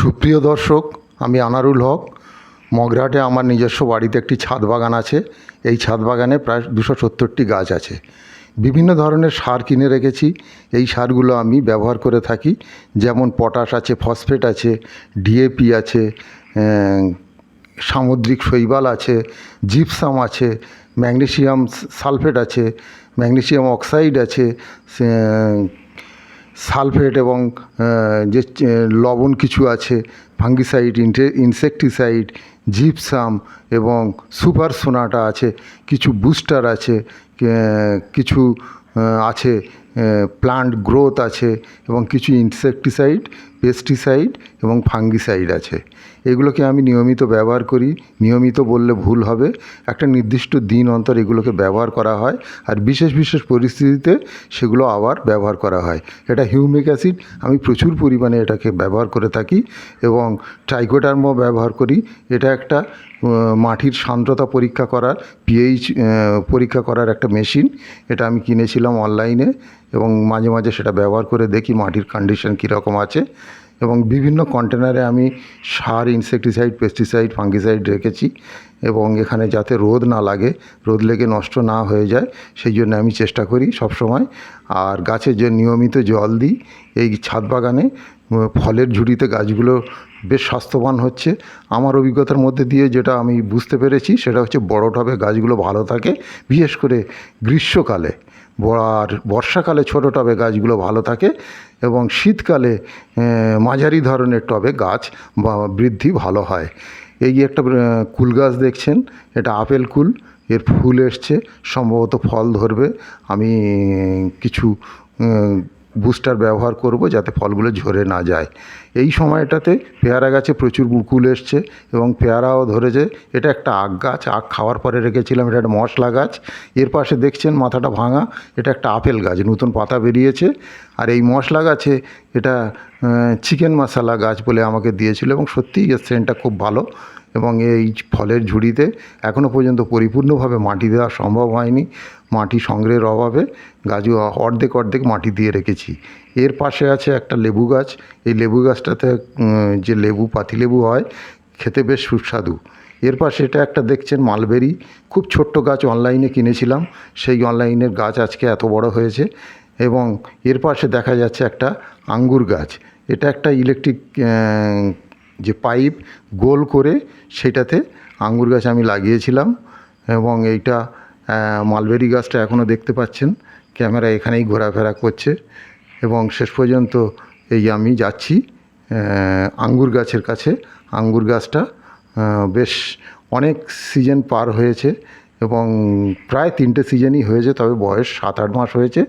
সুপ্রিয় দর্শক, আমি আনারুল হক। মগরাহাটে আমার নিজস্ব বাড়িতে একটি ছাদ বাগান আছে। এই ছাদ বাগানে প্রায় 270টি গাছ আছে। বিভিন্ন ধরনের সার কিনে রেখেছি। এই সারগুলো আমি ব্যবহার করে থাকি। যেমন পটাশ আছে, ফসফেট আছে, ডিএপি আছে, সামুদ্রিক শৈবাল আছে, জিপসাম আছে, ম্যাগনেসিয়াম সালফেট আছে, ম্যাগনেসিয়াম অক্সাইড আছে, সালফেট এবং যে লবণ কিছু আছে, ফাঙ্গিসাইড, ইনসেকটিসাইড, জিপসাম এবং সুপার সোনাটা আছে, কিছু বুস্টার আছে, কিছু আছে প্লান্ট গ্রোথ আছে এবং কিছু ইনসেকটিসাইড, পেস্টিসাইড এবং ফাঙ্গিসাইড আছে। এগুলোকে আমি নিয়মিত ব্যবহার করি। নিয়মিত বললে ভুল হবে, একটা নির্দিষ্ট দিন অন্তর এগুলোকে ব্যবহার করা হয়, আর বিশেষ বিশেষ পরিস্থিতিতে সেগুলো আবার ব্যবহার করা হয়। এটা হিউমিক অ্যাসিড, আমি প্রচুর পরিমাণে এটাকে ব্যবহার করে থাকি এবং ট্রাইকোডার্মা ব্যবহার করি। এটা একটা মাটির সান্দ্রতা পরীক্ষা করার, পিএইচ পরীক্ষা করার একটা মেশিন। এটা আমি কিনেছিলাম অনলাইনে এবং মাঝে মাঝে সেটা ব্যবহার করে দেখি মাটির কন্ডিশন কীরকম আছে। এবং বিভিন্ন কন্টেনারে আমি সার, ইনসেকটিসাইড, পেস্টিসাইড, ফাঙ্গিসাইড রেখেছি এবং এখানে যাতে রোদ না লাগে, রোদ লেগে নষ্ট না হয়ে যায়, সেই জন্য আমি চেষ্টা করি সবসময়। আর গাছে যে নিয়মিত জল দিই। এই ছাদ বাগানে ফলের ঝুড়িতে গাছগুলো বেশ স্বাস্থ্যবান হচ্ছে। আমার অভিজ্ঞতার মধ্যে দিয়ে যেটা আমি বুঝতে পেরেছি সেটা হচ্ছে বড় টবে গাছগুলো ভালো থাকে, বিশেষ করে গ্রীষ্মকালে। আর বর্ষাকালে ছোটো টবে গাছগুলো ভালো থাকে এবং শীতকালে মাঝারি ধরনের টবে গাছ বা বৃদ্ধি ভালো হয়। এই একটা কুল গাছ দেখছেন, এটা আপেল কুল। এর ফুল এসছে, সম্ভবত ফল ধরবে। আমি কিছু বুস্টার ব্যবহার করব যাতে ফলগুলো ঝরে না যায়। এই সময়টাতে পেয়ারা গাছে প্রচুর কুল এসছে এবং পেয়ারাও ধরেছে। এটা একটা আখ গাছ, আখ খাওয়ার পরে রেখেছিলাম। এটা একটা মশলা গাছ। এর পাশে দেখছেন মাথাটা ভাঙা, এটা একটা আপেল গাছ, নতুন পাতা বেরিয়েছে। আর এই মশলা গাছে এটা চিকেন মশলা গাছ বলে আমাকে দিয়েছিল এবং সত্যিই এর সেন্টটা খুব ভালো। এবং এই ফলের ঝুড়িতে এখনও পর্যন্ত পরিপূর্ণভাবে মাটি দেওয়া সম্ভব হয়নি। মাটি সংগ্রহের অভাবে গাছ অর্ধেক অর্ধেক মাটি দিয়ে রেখেছি। এর পাশে আছে একটা লেবু গাছ। এই লেবু গাছটাতে যে লেবু, পাতিলেবু হয়, খেতে বেশ সুস্বাদু। এর পাশে এটা একটা দেখছেন মালবেরি, খুব ছোট্ট গাছ, অনলাইনে কিনেছিলাম। সেই অনলাইনের গাছ আজকে এত বড় হয়েছে। এবং এর পাশে দেখা যাচ্ছে একটা আঙ্গুর গাছ। এটা একটা ইলেকট্রিক যে পাইপ গোল করে সেটাতে আঙ্গুর গাছ আমি লাগিয়েছিলাম। এবং এইটা মালবেরি গাছটা এখনও দেখতে পাচ্ছেন, ক্যামেরা এখানেই ঘোরাফেরা করছে। এবং শেষ পর্যন্ত এই আমি যাচ্ছি আঙ্গুর গাছের কাছে। আঙ্গুর গাছটা বেশ অনেক সিজন পার হয়েছে এবং প্রায় 3টে সিজনই হয়েছে, তবে বয়স 7-8 মাস হয়েছে।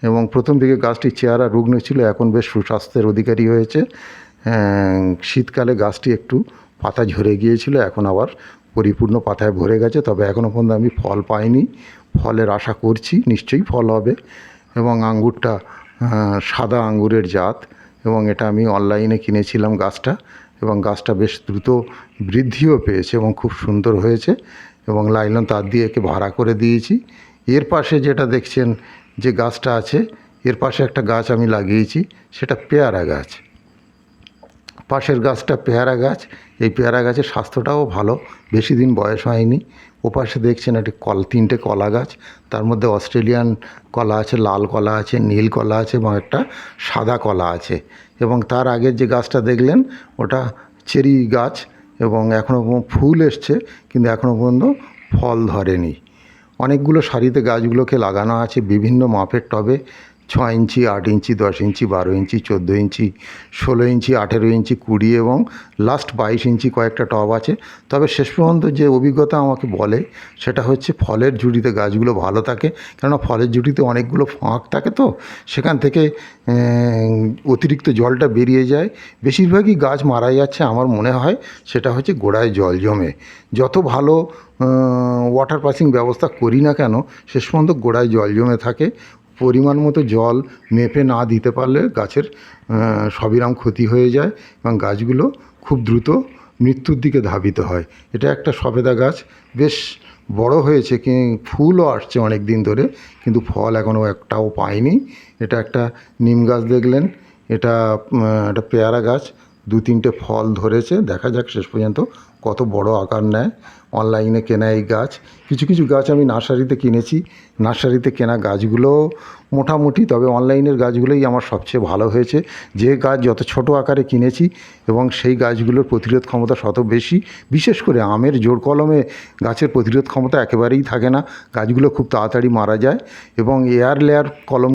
এবং প্রথম দিকে গাছটির চেহারা রুগ্ন ছিল, এখন বেশ সুস্বাস্থ্যের অধিকারী হয়েছে। শীতকালে গাছটি একটু পাতা ঝরে গিয়েছিল, এখন আবার পরিপূর্ণ পাতায় ভরে গেছে। তবে এখনও পর্যন্ত আমি ফল পাইনি, ফলের আশা করছি, নিশ্চয়ই ফল হবে। এবং আঙ্গুরটা সাদা আঙ্গুরের জাত এবং এটা আমি অনলাইনে কিনেছিলাম গাছটা। এবং গাছটা বেশ দ্রুত বৃদ্ধিও পেয়েছে এবং খুব সুন্দর হয়েছে এবং লাইলন তার দিয়ে একে ভাড়া করে দিয়েছি। এর পাশে যেটা দেখছেন যে গাছটা আছে, এর পাশে একটা গাছ আমি লাগিয়েছি, সেটা পেয়ারা গাছ। পাশের গাছটা পেয়ারা গাছ। এই পেয়ারা গাছের স্বাস্থ্যটাও ভালো, বেশি দিন বয়স হয়নি। ওপাশে দেখছেন একটি 3টে কলা গাছ, তার মধ্যে অস্ট্রেলিয়ান কলা আছে, লাল কলা আছে, নীল কলা আছে এবং একটা সাদা কলা আছে। এবং তার আগের যে গাছটা দেখলেন ওটা চেরি গাছ এবং এখনও ফুল এসছে, কিন্তু এখনও পর্যন্ত ফল ধরেনি। অনেকগুলো সারিতে গাছগুলোকে লাগানো আছে বিভিন্ন মাপের টবে, 6 ইঞ্চি, 8 ইঞ্চি, 10 ইঞ্চি, 12 ইঞ্চি, 14 ইঞ্চি, 16 ইঞ্চি, 18 ইঞ্চি, 20 এবং লাস্ট 22 ইঞ্চি কয়েকটা টব আছে। তবে শেষ পর্যন্ত যে অভিজ্ঞতা আমাকে বলে সেটা হচ্ছে ফলের ঝুড়িতে গাছগুলো ভালো থাকে, কেননা ফলের ঝুড়িতে অনেকগুলো ফাঁক থাকে, তো সেখান থেকে অতিরিক্ত জলটা বেরিয়ে যায়। বেশিরভাগই গাছ মারা যাচ্ছে আমার মনে হয় সেটা হচ্ছে গোড়ায় জল জমে। যত ভালো ওয়াটার পাসিং ব্যবস্থা করি না কেন, শেষ পর্যন্ত গোড়ায় জল জমে থাকে। পরিমাণ মতো জল মেপে না দিতে পারলে গাছের সবিরাম ক্ষতি হয়ে যায় এবং গাছগুলো খুব দ্রুত মৃত্যুর দিকে ধাবিত হয়। এটা একটা সবেদা গাছ, বেশ বড় হয়েছে, ফুলও আসছে অনেক দিন ধরে, কিন্তু ফল এখনও একটাও পায়নি। এটা একটা নিম গাছ দেখলেন, এটা একটা পেয়ারা গাছ, 2-3টে ফল ধরেছে, দেখা যাক শেষ পর্যন্ত কত বড় আকার নেয়। অনলাইনে কেনা এই গাছ, কিছু কিছু গাছ আমি নার্সারিতে কিনেছি, নার্সারিতে কেনা গাছগুলো মোটামুটি, তবে অনলাইনের গাছগুলোই আমার সবচেয়ে ভালো হয়েছে। যে গাছ যত ছোট আকারে কিনেছি এবং সেই গাছগুলোর প্রতিরোধ ক্ষমতা তত বেশি। বিশেষ করে আমের জোড় কলমে গাছের প্রতিরোধ ক্ষমতা একেবারেই থাকে না, গাছগুলো খুব তাড়াতাড়ি মারা যায়। এবং এয়ার লেয়ার কলম